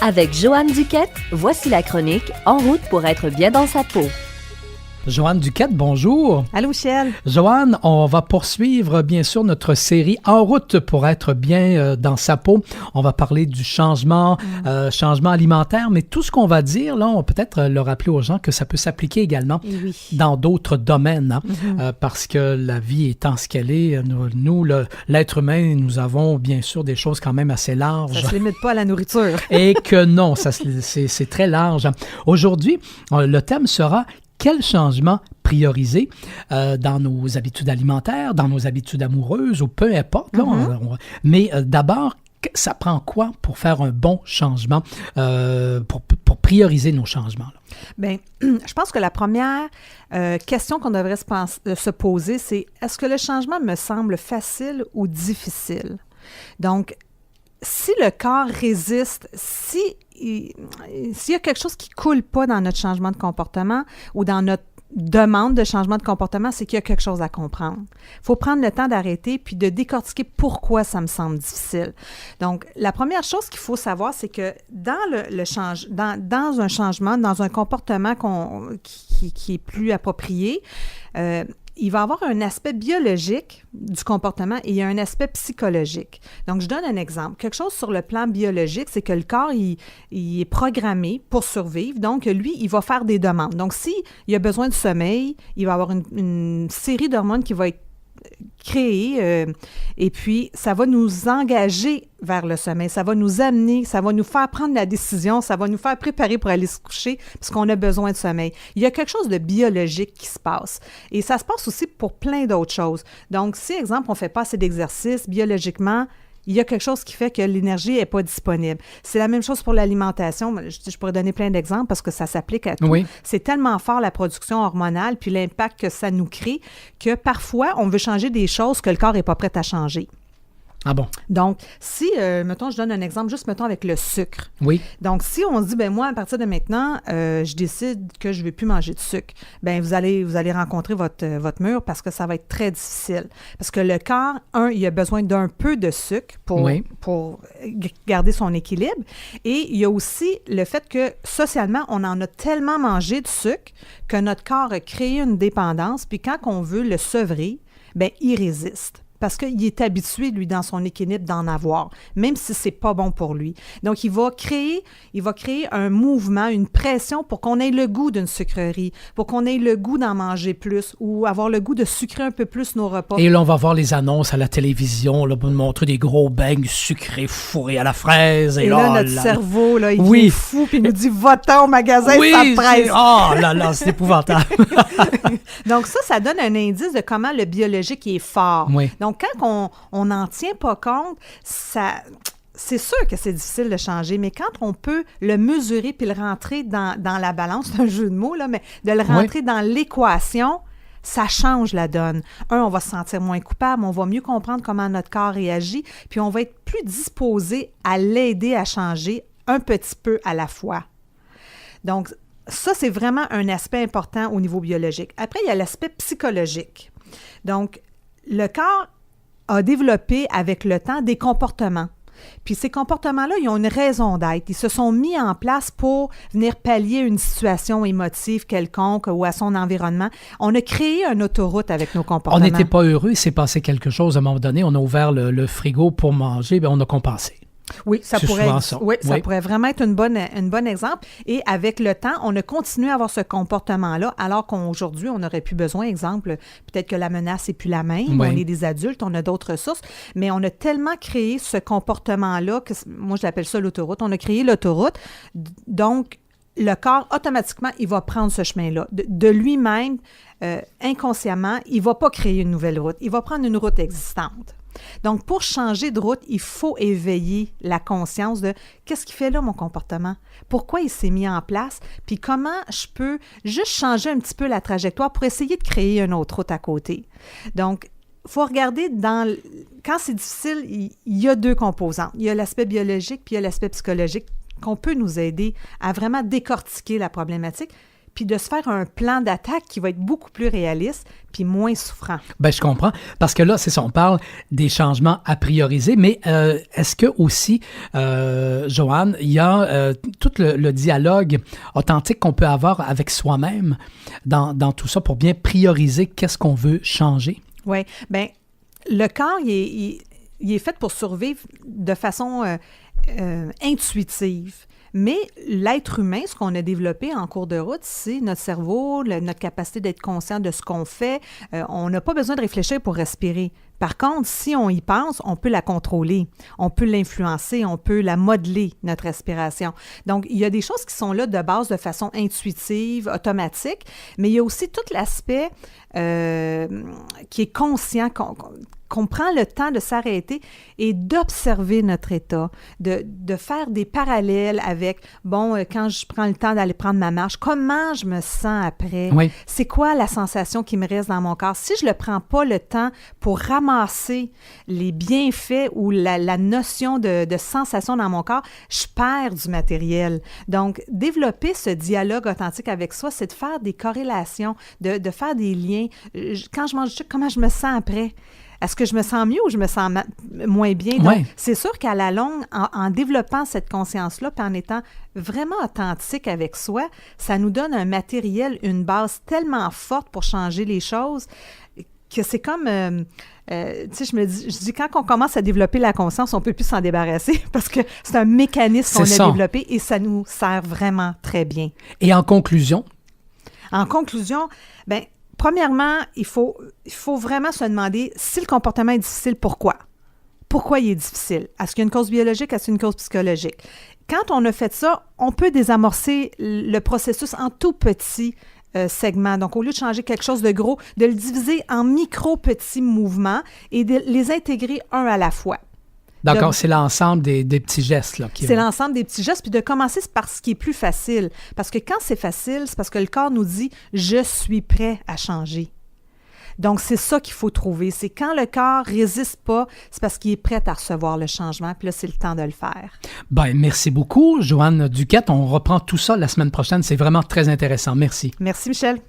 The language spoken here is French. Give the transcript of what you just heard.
Avec Joanne Duquette, voici la chronique En route pour être bien dans sa peau. Joanne Duquette, bonjour. Allô, Michel. Joanne, on va poursuivre bien sûr notre série En route pour être bien dans sa peau. On va parler du changement alimentaire, mais tout ce qu'on va dire, là, on va peut-être le rappeler aux gens que ça peut s'appliquer également dans d'autres domaines, hein, parce que la vie étant ce qu'elle est, nous, l'être humain, nous avons bien sûr des choses quand même assez larges. Ça se limite pas à la nourriture. Et que non, c'est très large. Aujourd'hui, le thème sera quel changement prioriser dans nos habitudes alimentaires, dans nos habitudes amoureuses ou peu importe. Là, mais d'abord, ça prend quoi pour faire un bon changement, pour prioriser nos changements? Là? Bien, je pense que la première question qu'on devrait se poser, c'est est-ce que le changement me semble facile ou difficile? Donc, si le corps résiste, s'il y a quelque chose qui ne coule pas dans notre changement de comportement ou dans notre demande de changement de comportement, c'est qu'il y a quelque chose à comprendre. Il faut prendre le temps d'arrêter puis de décortiquer pourquoi ça me semble difficile. Donc, la première chose qu'il faut savoir, c'est que dans dans un changement, dans un comportement qui est plus approprié, il va y avoir un aspect biologique du comportement et il y a un aspect psychologique. Donc, je donne un exemple. Quelque chose sur le plan biologique, c'est que le corps, il est programmé pour survivre. Donc, lui, il va faire des demandes. Donc, s'il a besoin de sommeil, il va avoir une série d'hormones qui va être créée et puis ça va nous engager vers le sommeil. Ça va nous amener, ça va nous faire prendre la décision, ça va nous faire préparer pour aller se coucher parce qu'on a besoin de sommeil. Il y a quelque chose de biologique qui se passe. Et ça se passe aussi pour plein d'autres choses. Donc, si, exemple, on ne fait pas assez d'exercice, biologiquement, il y a quelque chose qui fait que l'énergie n'est pas disponible. C'est la même chose pour l'alimentation. Je pourrais donner plein d'exemples parce que ça s'applique à tout. Oui. C'est tellement fort la production hormonale puis l'impact que ça nous crée que parfois, on veut changer des choses que le corps n'est pas prêt à changer. Ah bon? Donc, si, mettons, je donne un exemple, juste mettons avec le sucre. Oui. Donc, si on se dit, ben moi, à partir de maintenant, je décide que je ne vais plus manger de sucre, ben vous allez rencontrer votre mur parce que ça va être très difficile. Parce que le corps, il a besoin d'un peu de sucre pour garder son équilibre. Et il y a aussi le fait que, socialement, on en a tellement mangé de sucre que notre corps a créé une dépendance, puis quand on veut le sevrer, ben il résiste. Parce qu'il est habitué, lui, dans son équilibre, d'en avoir, même si c'est pas bon pour lui. Donc, il va créer un mouvement, une pression pour qu'on ait le goût d'une sucrerie, pour qu'on ait le goût d'en manger plus ou avoir le goût de sucrer un peu plus nos repas. Et là, on va voir les annonces à la télévision, là, pour nous montrer des gros beignes sucrés fourrés à la fraise. Et là, notre cerveau, là, il est fou, puis il nous dit « Va-t'en au magasin, ça presse! » Oh là là, c'est épouvantable! Donc, ça donne un indice de comment le biologique est fort. Oui. Donc, quand on n'en tient pas compte, c'est sûr que c'est difficile de changer, mais quand on peut le mesurer puis le rentrer dans la balance, c'est un jeu de mots, là, mais de le rentrer dans l'équation, ça change la donne. On va se sentir moins coupable, on va mieux comprendre comment notre corps réagit, puis on va être plus disposé à l'aider à changer un petit peu à la fois. Donc, ça, c'est vraiment un aspect important au niveau biologique. Après, il y a l'aspect psychologique. Donc, le corps a développé avec le temps des comportements. Puis ces comportements-là, ils ont une raison d'être. Ils se sont mis en place pour venir pallier une situation émotive quelconque ou à son environnement. On a créé une autoroute avec nos comportements. On n'était pas heureux, il s'est passé quelque chose à un moment donné. On a ouvert le frigo pour manger, bien, on a compensé. Oui, ça pourrait vraiment être un bon exemple. Et avec le temps, on a continué à avoir ce comportement-là, alors qu'aujourd'hui, on n'aurait plus besoin, exemple, peut-être que la menace n'est plus la même, on est des adultes, on a d'autres ressources, mais on a tellement créé ce comportement-là, que moi, je l'appelle ça l'autoroute. On a créé l'autoroute, donc le corps, automatiquement, il va prendre ce chemin-là. De lui-même, inconsciemment, il ne va pas créer une nouvelle route, il va prendre une route existante. Donc, pour changer de route, il faut éveiller la conscience de qu'est-ce qui fait là mon comportement? Pourquoi il s'est mis en place? Puis comment je peux juste changer un petit peu la trajectoire pour essayer de créer une autre route à côté? Donc, il faut regarder quand c'est difficile, il y a deux composantes. Il y a l'aspect biologique puis il y a l'aspect psychologique qu'on peut nous aider à vraiment décortiquer la problématique puis de se faire un plan d'attaque qui va être beaucoup plus réaliste puis moins souffrant. Ben, je comprends. Parce que là, c'est ça, on parle des changements à prioriser, mais est-ce que aussi, Joanne, il y a tout le dialogue authentique qu'on peut avoir avec soi-même dans tout ça pour bien prioriser qu'est-ce qu'on veut changer? Oui. Bien, le corps, il est fait pour survivre de façon intuitive. Mais l'être humain, ce qu'on a développé en cours de route, c'est notre cerveau, notre capacité d'être conscient de ce qu'on fait. On n'a pas besoin de réfléchir pour respirer. Par contre, si on y pense, on peut la contrôler, on peut l'influencer, on peut la modeler, notre respiration. Donc, il y a des choses qui sont là de base de façon intuitive, automatique, mais il y a aussi tout l'aspect qui est conscient, qu'on prend le temps de s'arrêter et d'observer notre état, de faire des parallèles avec, quand je prends le temps d'aller prendre ma marche, comment je me sens après? Oui. C'est quoi la sensation qui me reste dans mon corps? Si je ne prends pas le temps pour ramasser les bienfaits ou la notion de sensation dans mon corps, je perds du matériel. Donc, développer ce dialogue authentique avec soi, c'est de faire des corrélations, de faire des liens. Quand je mange du sucre, comment je me sens après? Est-ce que je me sens mieux ou je me sens moins bien? Donc, c'est sûr qu'à la longue, en développant cette conscience-là, puis en étant vraiment authentique avec soi, ça nous donne un matériel, une base tellement forte pour changer les choses que c'est comme... tu sais, je dis, quand on commence à développer la conscience, on ne peut plus s'en débarrasser parce que c'est un mécanisme qu'on a développé et ça nous sert vraiment très bien. Et en conclusion? En conclusion, bien, premièrement, il faut vraiment se demander si le comportement est difficile, pourquoi? Pourquoi il est difficile? Est-ce qu'il y a une cause biologique? Est-ce qu'il y a une cause psychologique? Quand on a fait ça, on peut désamorcer le processus en tout petits segments. Donc, au lieu de changer quelque chose de gros, de le diviser en micro-petits mouvements et de les intégrer un à la fois. D'accord, c'est l'ensemble des petits gestes. Là, c'est l'ensemble des petits gestes, puis de commencer par ce qui est plus facile. Parce que quand c'est facile, c'est parce que le corps nous dit « je suis prêt à changer ». Donc, c'est ça qu'il faut trouver. C'est quand le corps ne résiste pas, c'est parce qu'il est prêt à recevoir le changement, puis là, c'est le temps de le faire. Bien, merci beaucoup, Joanne Duquette. On reprend tout ça la semaine prochaine. C'est vraiment très intéressant. Merci. Merci, Michel.